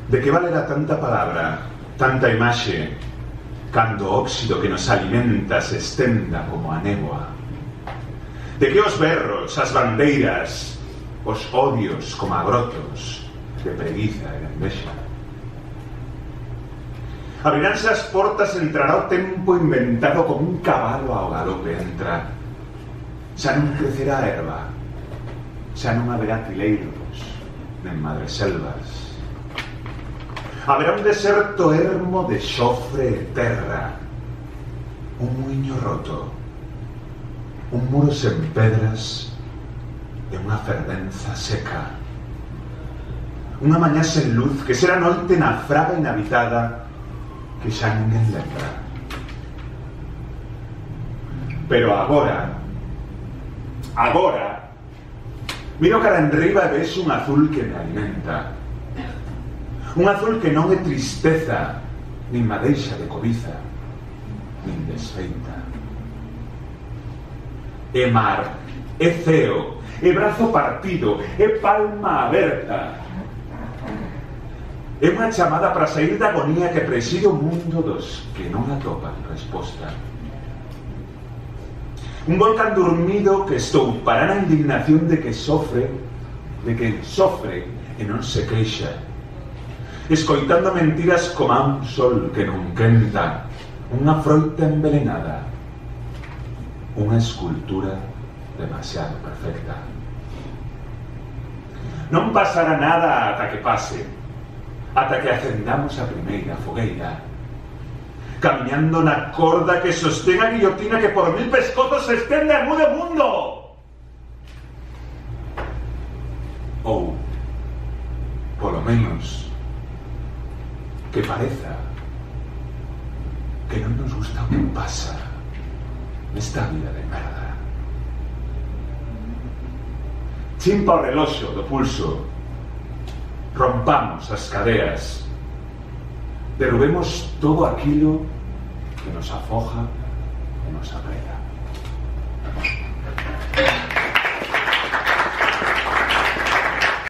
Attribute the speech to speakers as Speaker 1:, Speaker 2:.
Speaker 1: De que valerá tanta palabra, tanta imaxe, cando o óxido que nos alimenta se estenda como a néboa? De que os berros, as bandeiras, os odios como agrotos de preguiza e de envexa? Abriránse as portas, entrará o tempo inventado como un cabalo ao galope entra. Xa non crecerá a erva, xa non haberá trileiros, nen madreselvas. Haberá un deserto ermo de xofre e terra, un muiño roto, un muro sen pedras e unha fervenza seca. Unha mañá sen luz que será noite na fraga inhabitada que xa ninguén lembra. Pero agora, miro cara enriba e vexo un azul que me alimenta. Un azul que non é tristeza, nin madeixa de cobiza, nin desfeita. É mar, é ceo, é brazo partido, é palma aberta. É unha chamada para sair da agonía que preside o mundo dos que non atopan resposta. Un volcán dormido que estoupará na indignación de que sofre e non se queixa. Escoitando mentiras como a un sol que non quenta, unha froita envenenada, unha escultura demasiado perfecta. Non pasará nada ata que pase, ata que acendamos a primeira fogueira, camiñando na corda que sostén a guillotina que por 1000 pescotos se estende a mudo mundo. Ou, polo menos, que pareza que non nos gusta o que pasa nesta vida de merda. Chimpa o reloxo do pulso, rompamos as cadeas, derrubemos todo aquilo que nos afoja e nos apreda.